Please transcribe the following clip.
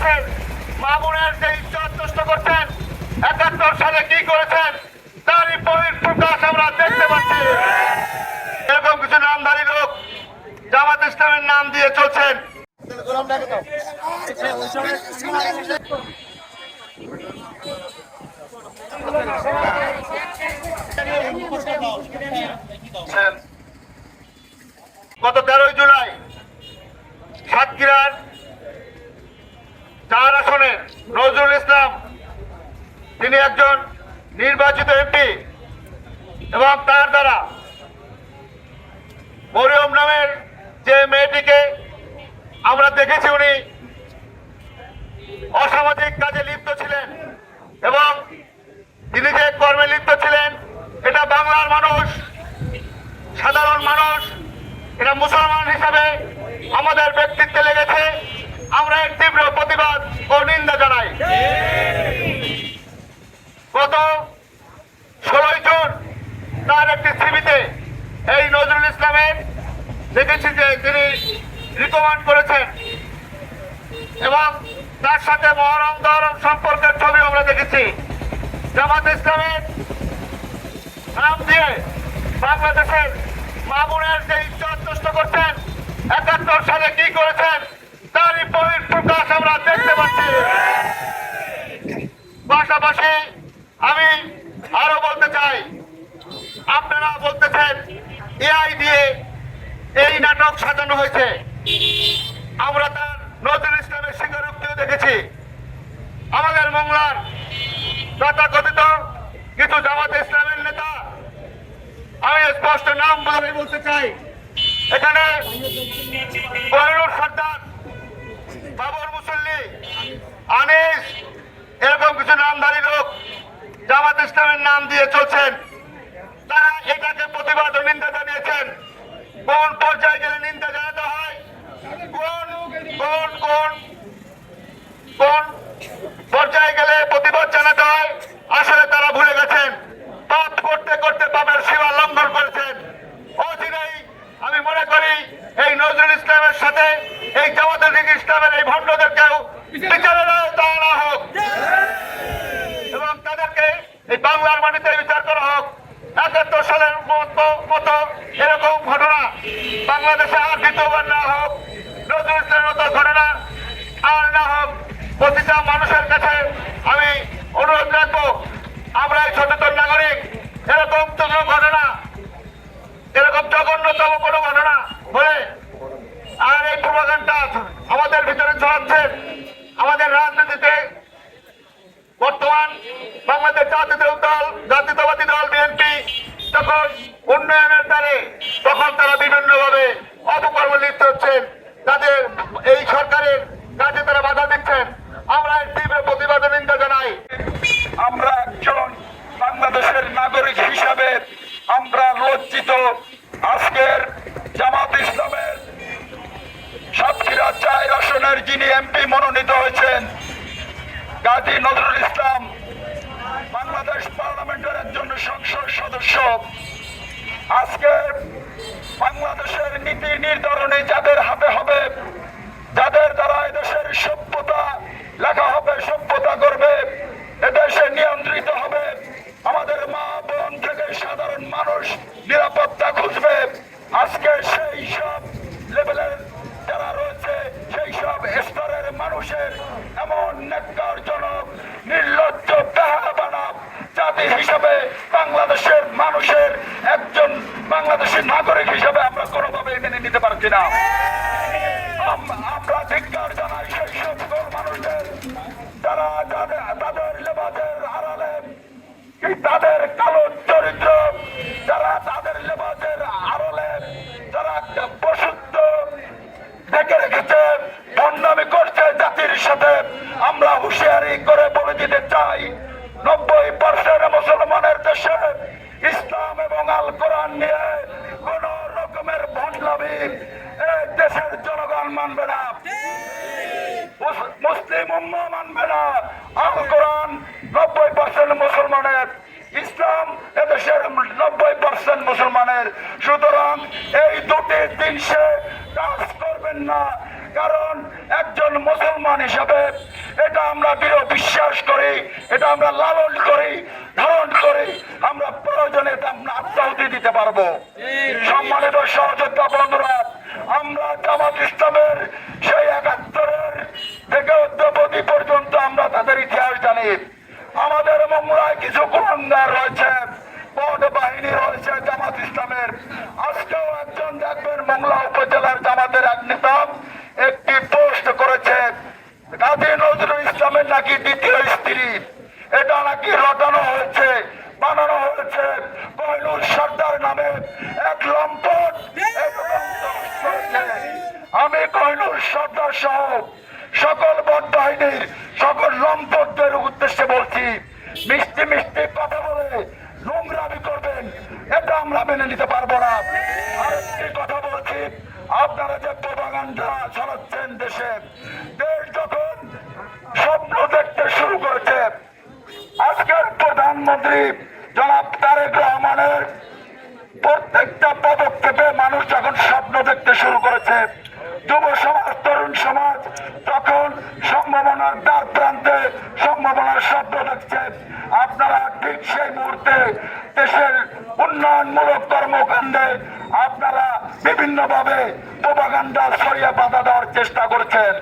বাংলাদেশের মা বোনের যে ইজ্জত নষ্ট করছেন, ৭১ সালে কি করেছেন তারই বহিঃপ্রকাশ আমরা দেখতে পাচ্ছি। এরকম কিছু নামধারী লোক জামাত ইসলামের নাম দিয়ে চলছেন। গত ১৩ জুলাই সাতক্ষীরার ৪ আসনে নজরুল ইসলাম, তিনি একজন নির্বাচিত এমপি এবং তার দ্বারা মরিয়ম নামের যে মেয়েটিকে আমরা দেখেছি উনি অসামাজিক কাজে লিপ্ত ছিলেন এবং তিনি যে কর্মে লিপ্ত ছিলেন এটা বাংলার মানুষ, সাধারণ মানুষ, এটা মুসলমান হিসাবে আমাদের ব্যক্তিত্বে লেগেছে। আমরা এর তীব্র প্রতিবাদ ও নিন্দা জানাই। গত ১৬ জুন তার একটি সিভিতে এই নজরুল ইসলামের দেখেছি যে তিনি রিকমেন্ড করেছেন এবং তার সাথে মহরম দহরম সম্পর্কের ছবি আমরা দেখেছি। জামাত ইসলামের নাম দিয়ে বাংলাদেশের মা বোনের যে ইজ্জত নষ্ট করছেন, ৭১ সালে কি করেছেন তারই বহিঃপ্রকাশ আমরা দেখতে পাচ্ছি। পাশাপাশি আমি আরো বলতে চাই, আপনারা বলতেছেন এআই দিয়ে এই নাটক সাজানো হয়েছে। আমরা তার নজরুল ইসলামের স্বীকারোক্তিও দেখেছি। আমাদের মংলার তথাকথিত কিছু জামাত ইসলামের নেতা, আমি স্পষ্ট নাম বলতে চাই, এখানে কোহিনুর সর্দার, বাবর মুসল্লি, আনিস, এরকম কিছু নামধারী লোক জামাত ইসলামের নাম দিয়ে চলছেন। তারা এটাকে প্রতিবাদ ও নিন্দা জানিয়েছেন। কোন পর্যায়ে গেলে নিন্দা জানাতে হয়, কোন কোন কোন কোন পর্যায়ে গেলে প্রতিবাদ জানাতে হয় আসলে তারা ভুলে গেছেন। পাপ করতে করতে পাপের সীমা লঙ্ঘন করেছেন। অচিরেই আমি মনে করি এই নজরুল ইসলামের সাথে এই জামাত ইসলামের এই ভণ্ডদেরকেও বিচারের আওতায় আনা হোক এবং তাদেরকে এই বাংলার মাটিতে বিচার করা হোক। ৭১ সালের মতো এরকম ঘটনা বাংলাদেশে আর দ্বিতীয়বার না হোক, নজরুল ইসলামের মতো ঘটনা আর না হোক। প্রতিটা মানুষের কাছে আমি অনুরোধ রাখবো, আমরা এই সচেতন নাগরিক, এরকম কোনো ঘটনা, এরকম জঘন্যতম কোনো ঘটনা হলে আর এই প্রোপাগান্ডা আমাদের ভিতরে ছড়াচ্ছেন। আমাদের রাজনীতিতে বর্তমান বাংলাদেশ জাতীয়তাবাদী দল বিএনপি যখন উন্নয়নের দ্বারে, তখন তারা বিভিন্নভাবে অপকর্মে লিপ্ত হচ্ছেন, তাদের এই সরকারের কাজে তারা বাধা দিচ্ছেন। আমরা এর তীব্র প্রতিবাদ নিন্দা জানাই। আমরা একজন বাংলাদেশের নাগরিক হিসাবে আমরা লজ্জিত। আজকের জামাত ইসলামের সাতক্ষীরা ৪ আসনের যিনি এমপি মনোনীত হয়েছেন, গাজী নজরুল ইসলাম, বাংলাদেশ পার্লামেন্টের একজন সংসদ সদস্য, আজকে বাংলাদেশের নীতি নির্ধারণী যাদের হাতে হবে, যাদের দ্বারা এদেশের সভ্যতা লেখা হবে, সভ্যতা করবে, এদেশে নিয়ন্ত্রিত হবে, আমাদের মা বোন থেকে সাধারণ মানুষ নিরাপত্তা খুঁজবে। আজকে সেই সব লেভেলের যারা রয়েছে, সেই সব স্তরের মানুষের এমন ন্যাক্কারজনক নির্লজ্জ বেহায়াপনা জাতি হিসাবে বাংলাদেশের মানুষের একজন বাংলাদেশের নাগরিক হিসাবে আমরা কোনোভাবে মেনে নিতে পারছি না। আমরা ধিক্কার জানাই সেই সকল মানুষদের যারা তাদের লেবাজের আড়ালে, তাদের কালো চরিত্র, যারা তাদের লেবাজের আড়ালে যারা পশুত্ব ঢেকে রেখেছে, ভণ্ডামি করছে জাতির সাথে। আমরা হুঁশিয়ারি করে বলে দিতে চাই, ৯০% মুসলমানের দেশে ইসলাম এবং আল কোরআন নিয়ে কোন রকমের ভণ্ডামি দেশের জনগণ মানবে না, মুসলিম উম্মাহ মানবে না। আল কোরআন ৯০% মুসলমানের, ইসলাম এদেশের ৯০% মুসলমানের। সুতরাং এই দুটি জিনিসে কাজ করবেন না, কারণ একজন মুসলমান হিসাবে এটা আমরা দৃঢ় বিশ্বাস করি, এটা আমরা লালন করি, ধারণ করি, আমরা প্রয়োজনে আমরা আত্মাহুতি দিতে পারবো। সম্মানিত সহযোদ্ধা বন্ধুরা, আমরা জামাত ইসলামের সেই ৭১ থেকে অদ্যাবধি পর্যন্ত আমরা তাদের ইতিহাস জানি। আমাদের মোংলায় কিছু কুলাঙ্গার রয়েছে, বড় বাহিনী রয়েছে জামাত ইসলামের। আজকেও একজন দেখবেন মোংলা উপজেলার জামাতের এক নেতা একটি পোস্ট করেছে, কাজী নজরুল ইসলামের নাকি দ্বিতীয় স্ত্রী, এটা নাকি রটানো হয়েছে, বানানো হয়েছে। কহিনুর সর্দার নামে এক লম্পট আমি কহিনুর সর্দার সহ সকল বড় বাহিনীর সকল লম্পটদের উদ্দেশ্যে বলছি, মিষ্টি মিষ্টি কথা বলে নোংরামি করবেন, এটা আমরা মেনে নিতে পারবো না। আরেকটি কথা বলছি, আপনারা যে প্রোপাগান্ডা ছড়াচ্ছেন দেশে, দেশ যখন স্বপ্ন দেখতে শুরু করেছে, আজকের প্রধানমন্ত্রী জনাব তারেক রহমানের প্রত্যেকটা পদক্ষেপে মানুষ যখন স্বপ্ন দেখতে শুরু করেছে, যুব সমাজ, তরুণ সমাজ তখন সম্ভাবনার দ্বার প্রান্তে সম্ভাবনার স্বপ্ন দেখছে। আপনারা ঠিক সেই মুহূর্তে দেশের উন্নয়নমূলক কর্মকাণ্ডে আপনারা বিভিন্নভাবে প্রোপাগান্ডা ছড়িয়ে বাধা দেওয়ার চেষ্টা করছেন।